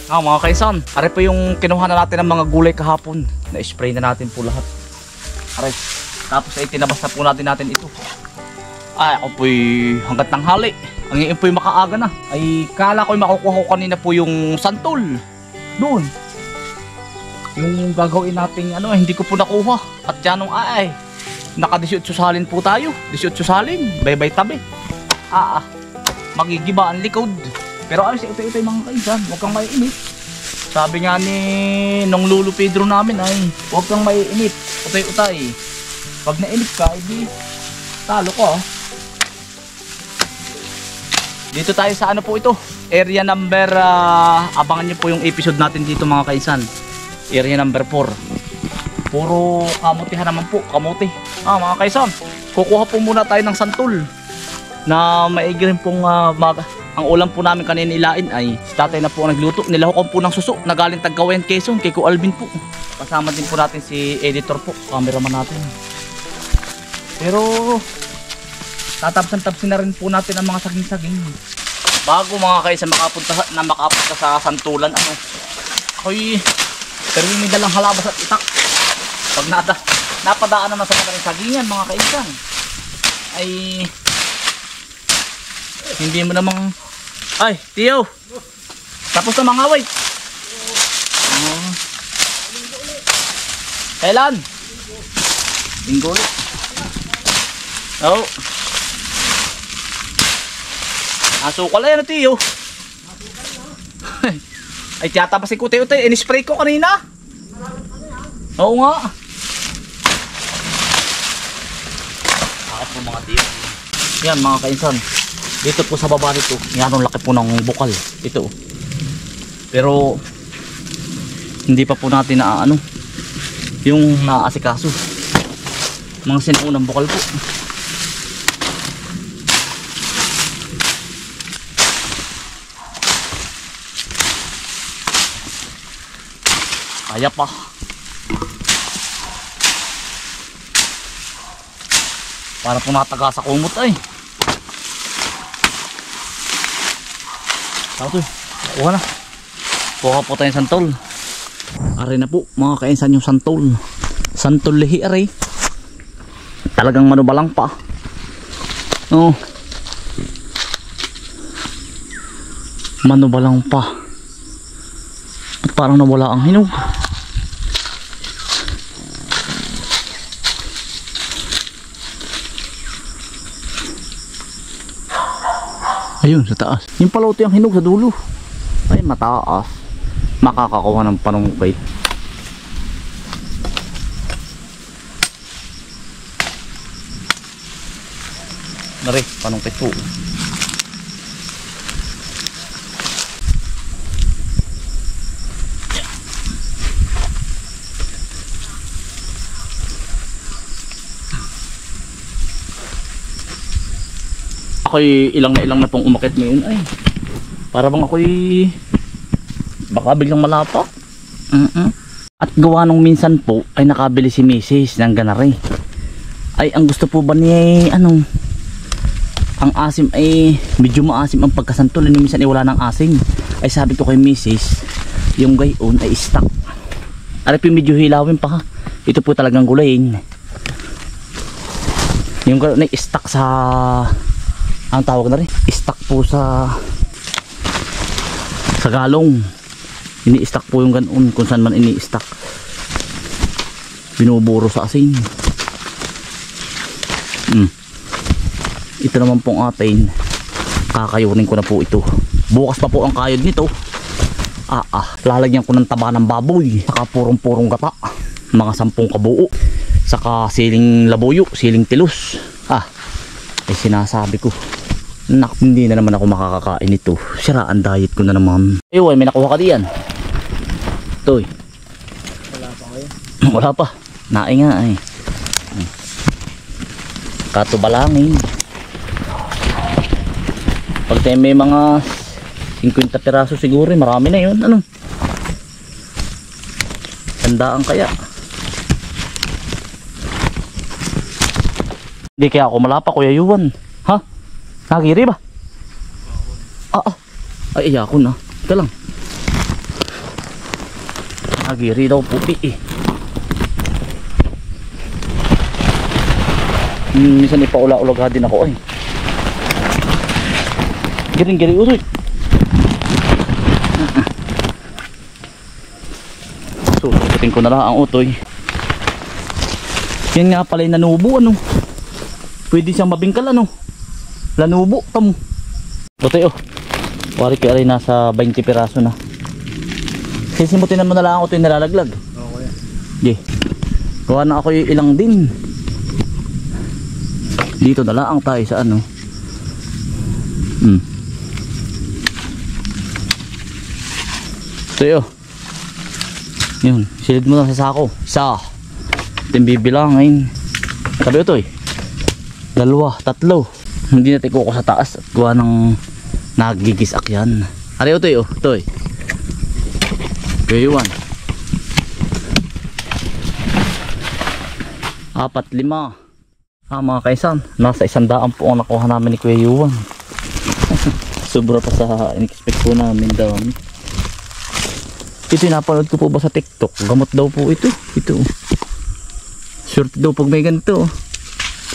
Mga kaisan, are po yung kinuha na natin ng mga gulay kahapon. Na-spray na natin po lahat. Are, tapos ay tinabas na po natin ito. Ay, ako po'y hanggat tanghali. Ang iyon po'y makaaga na. Ay, kala ko'y makukuha ko kanina po yung santol. Doon. Yung gagawin natin, hindi ko po nakuha. At yan naka 18 salin po tayo. 18 salin, bye-bye tabi. Magigiba ang likod. Pero ayos, ito yung mga kaisan, huwag kang maiinit. Sabi nga ni nung Lulu Pedro namin ay, huwag kang maiinit. Utay-utay. Pag nainit ka, edi talo ko. Dito tayo sa po ito, area number, abangan nyo po yung episode natin dito mga kaisan. Area number 4. Puro kamutihan naman po, kamuti. Mga kaisan, kukuha po muna tayo ng santol. Na maigi rin pong ang ulam po namin kanina ilain ay si tatay na po ang nagluto. Nilahukan po ng suso na galing Tagkawayan, Quezon, kay Ko Alvin po. Kasama din po natin si editor po, cameraman natin. Pero tatabsan-tabsin na rin po natin ang mga saging-saging. Bago mga kaysa makapunta sa santulan, ako'y pero may dalang halabas at itak. Pag napadaan naman sa mga sagingan mga kaisan ay hindi mo namang ay, Tiyo, tapos na mga wait. Kailan? Linggo ulit. Asukal yan, Tiyo. Ay, tiyata pa si Kuti-Uti. In-spray ko kanina. Oo nga. Akit po mga Tiyo. Yan mga kainsan. Dito po sa baba nito, yan ang laki po ng bukal. Ito. Pero hindi pa po natin na yung naasikaso. Mga sinunang bukal po. Kaya pa. Para po nataga sa kumot ay. Tao to, kuha na. Kuha po tayong santol. Aray na po mga kainsan yung santol. Santol lihi aray. Talagang manubalang pa. Manubalang pa. At parang nawala ang hinog. Ayun sa taas. Yung palote ang hinog sa dulo. Ay mataas. Makakakuha ng panungkait. Nari, panungkait po. Ako'y ilang na pong umakit ngayon ay. Para bang ako'y baka biglang malapak. At gawa nung minsan po ay nakabili si Mrs. ng ganari. Ay ang gusto po ba niya ang asim ay medyo maasim ang pagkasantol. Minsan ay wala ng asim. Ay sabi ko kay Mrs. yung gayon ay stock. Ari po medyo hilawin pa ha. Ito po talagang gulayin. Yung gayon ay stock sa ang tawag na rin, stock po sa galong. Ini-stock po yung ganoon kung saan man ini-stock. Binuburo sa asin. Ito naman pong atin. Kakayunin ko na po ito. Bukas pa po ang kayod nito. Lalagyan ko ng taba ng baboy. Saka purong-purong gata. Mga 10 kabuo. Saka siling labuyo, siling tilos. Ay sinasabi ko. Hindi na naman ako makakakain ito. Sira ang diet ko na naman. May nakuha ka diyan. Toy. Wala pa kayo? Wala pa. Naing nga ay. Katubalangin. Pag tayo may mga 50 piraso siguro, marami na yun. Tandaan kaya. Hindi kaya ako malapa, Kuya Yuan. Ha? Nakagiri ba? Ay, iya ko na. Ito lang. Nagiri daw po eh. Minsan ipaula-ulaga din ako eh. Giring-giri utoy. So, puputin ko na lang ang utoy. Yan nga pala yung nanubo ano. Pwede siyang mabingkal ano. Lanubo tamo. Utoy oh. Wari ko ay nasa 20 piraso na. Sisimutin naman na lang ako ito yung nalalaglag. Okay. Okay. Gawa na ako yung ilang din. Dito na lang tayo sa ano. Ito yun. Yun. Silid mo na sa sako. Isa. Ito yung bibilangin. Sabi ito eh. 2, 3. Hindi natin kuko sa taas. At gawa ng nagigisak yan. Ari ito yun. Ito eh. Okay, 1 4 5 mga kaisan, nasa 100 po ang nakuha namin ni Kuya Yuan. Sobra pa sa in-expect po namin daw. Ito napanood ko po ba sa TikTok, gamot daw po ito. Ito short daw pag may ganito.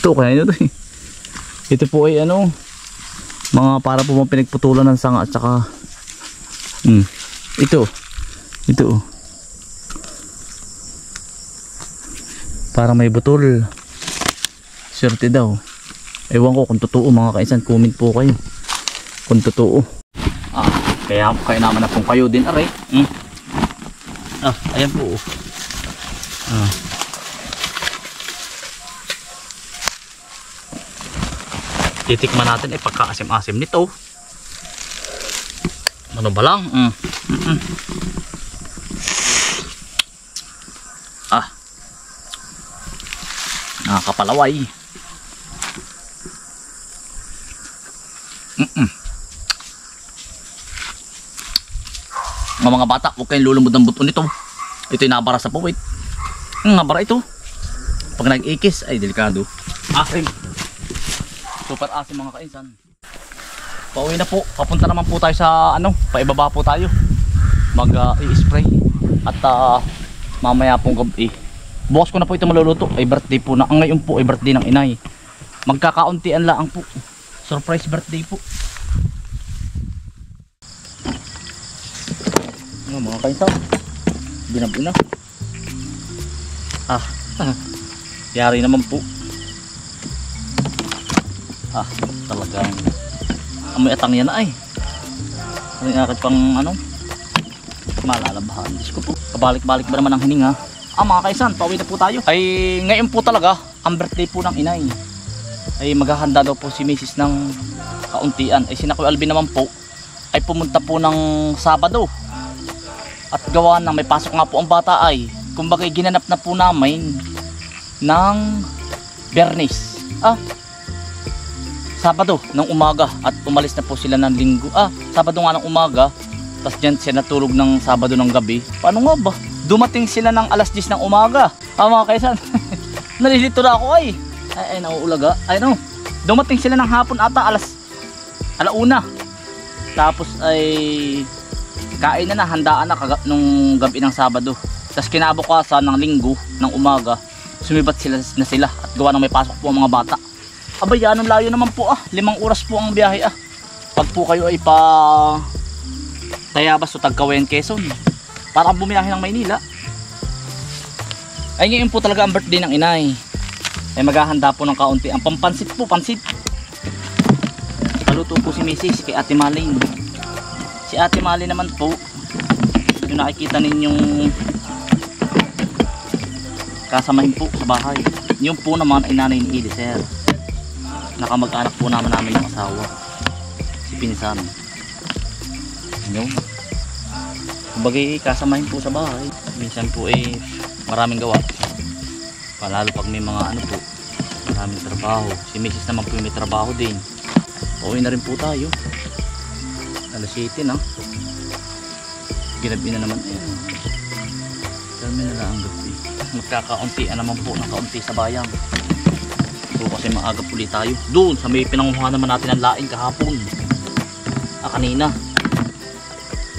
Ito kaya nyo to eh. Ito po ay ano, mga para po mga pinagputulan ng sanga at saka ito para may butol. Swerte daw. Ewan ko kung totoo mga kaisan. Comment po kayo kung totoo. Kaya naman na pong kayo din aray. Ayan po. Titikman natin pagkaasim-asim nito. Ano ba lang? Nakakapalaway. Mga bata, huwag kayong lulumod ng buto nito. Ito yung nabara sa puwit. Nabara ito. Pag nag-ikis, ay delikado. Asim. Super asim mga kainsan. Pauwi na po. Papunta naman po tayo sa ano, paibaba po tayo. Mag-i-spray. At mamaya pong gabi. Bukas ko na po ito maluluto. Ay birthday po na. Ang ngayon po ay birthday ng inay. Magkakauntian lang po. Surprise birthday po. Mga kainsan, binabuna. Yari naman po. Talagang amoy atang yan ay. Ano yung akit pang ano, malalabahan. Diyos ko po, kabalik-balik ba naman ang hininga. Mga kaisan, pauwi na po tayo. Ay ngayon po talaga ang birthday po ng inay. Ay maghahanda daw po si Mrs. ng kauntian. Ay si Kuya Alvin naman po ay pumunta po ng Sabado. At gawa na may pasok nga po ang bata ay kumbaga ginanap na po namin ng Bernis. Sabado ng umaga at umalis na po sila ng Linggo. Sabado nga ng umaga. Tapos dyan siya natulog ng Sabado ng gabi. Paano nga ba? Dumating sila ng alas 10 ng umaga. Mga kaisan. Nalilito na ako ay nauulaga. Ay no. Dumating sila ng hapon ata alauna. Tapos ay kain na handaan na nung gabi ng Sabado. Tapos kinabukasan ng Linggo ng umaga, sumibat sila at gawa ng may pasok po ang mga bata. Abay, anong layo naman po 5 oras po ang biyahe Pag po kayo ay pa Tayabas o Tagkawayan, Quezon, parang bumiyahe ng Maynila. Ay ngayon po talaga ang birthday ng inay. Ay maghahanda po ng kaunti. Ang pampansit po, pansit. Paluto po si Mrs. kay Ate Malin. Si Ate Malin naman po, yung nakikita ninyong kasamahin po sa bahay. Yung po naman ay nanay ni Eliser. Nakamag-anak po namin yung asawa, si Pinsan. Yung kumbaga kasamahin po sa bahay. Minsan po ay maraming gawa. Palalo pag may mga ano po, maraming trabaho. Si Mrs. naman po may trabaho din. Pauwi na rin po tayo. Alas 7 na. Ginabi na naman. Kalmi na lang ang gabi. Magkakauntian naman po ng kaunti sa bayan. So kasi maagap ulit tayo. Doon sa may pinanguha naman natin ang laing kahapon. Kanina.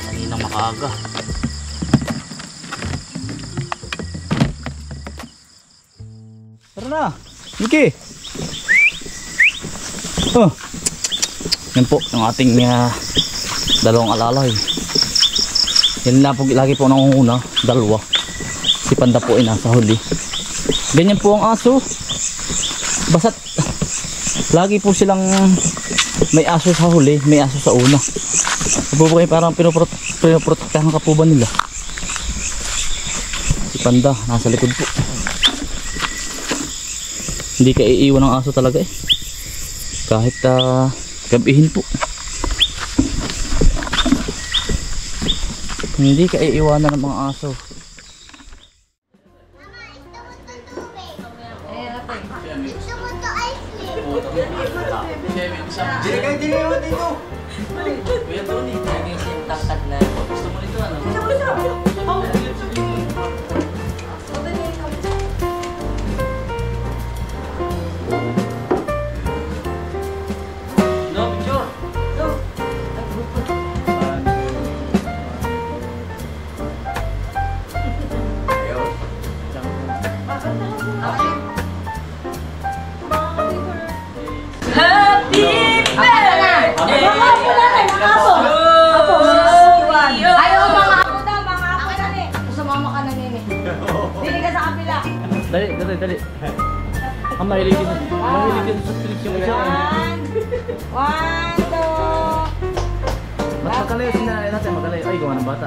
Kaninang makaaga. Tara na. Miki. Oh. Yan po ang ating dalawang alalay. Yan na po lagi po nangunguna. Dalawa. Si Panda po ay nasa huli. Ganyan po ang aso. Basta't lagi po silang may aso sa huli, may aso sa una. Apo po kayo parang pinoprotektahan ka po ba nila? Si Panda nasa likod po. Hindi ka iiwan ng aso talaga eh. Kahit gabihin po. Hindi ka iiwanan ng mga aso. Dili mo dito. Kuya Tony, yung tangkad na. Gusto mo nito ano? No, picture. Happy birthday! Ayaw, mga apo daw, mga apo na eh. Sumama ka na nini. Dili ka sa kapila. Dali. Ang mahilig din sa Felix yung isa. One, two. Mas magkalayo sinanay natin, magkalayo. Ay, gawa ng bata.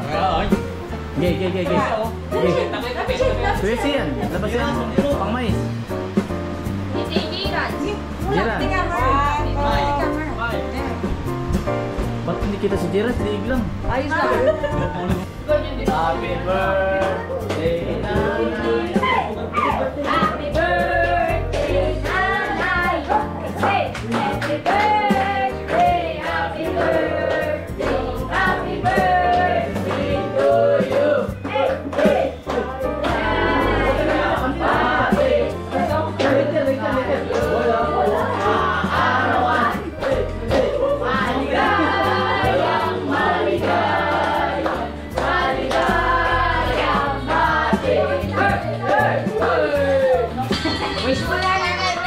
Gay. Pwede yan, labas yan. Pang mais. Hindi, Jiran. Jiran. Ba't hindi kita si Jiran? Liig lang. Ayos lang. Happy birthday, nanay. Happy birthday, nanay. Hey, happy birthday, happy birthday, happy birthday to you. Hey, hey. Wish mo na nanay.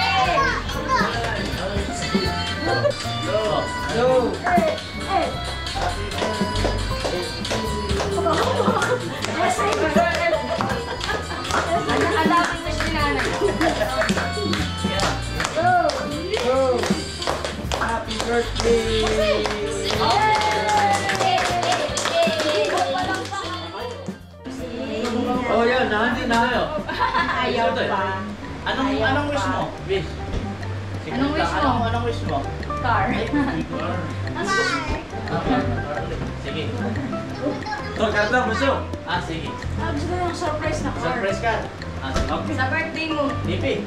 Alapin mo si nanay. Happy birthday. Oh, yan. Nahandi na kayo. Ayaw pa. Anong wish mo? Wish. Anong wish mo? Anong wish mo? Car. Sige. Tor, karta mo siya. Sige. Gusto ko yung surprise na car. Surprise ka. Okay. Sa birthday mo. Nipi.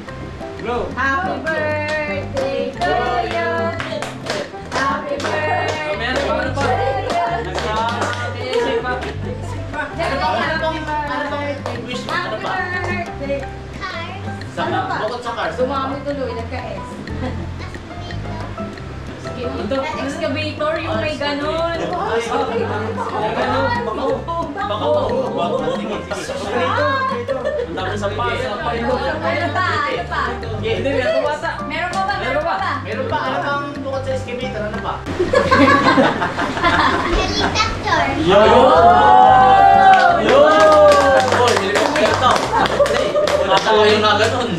Go. Happy birthday to you. Happy birthday. Meron pa, ano pa? Ano bang wish mo? Ano Happy pa? birthday. Ano pa? Bukod sa cars. Dumami tuloy, nagka-S. Excavator, yung may ganon. Sige. Ang dami sa pa. Ano pa? Hindi, meron pa bata. Meron pa ba? Meron pa. Ano pang bukod sa excavator? Ano pa? Helicopter. Boy, helicopter to. Bata kayo na ganun.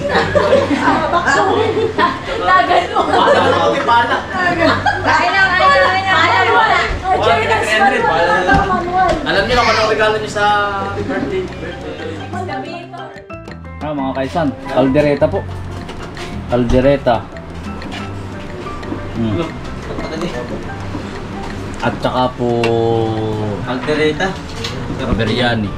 Naganon. Bata ka na pala. Kaya na. Alam niyo kung anong regalo niyo sa birthday. Mga kaisan, kaldereta po. Kaldereta. At saka po Aldereta. biryani.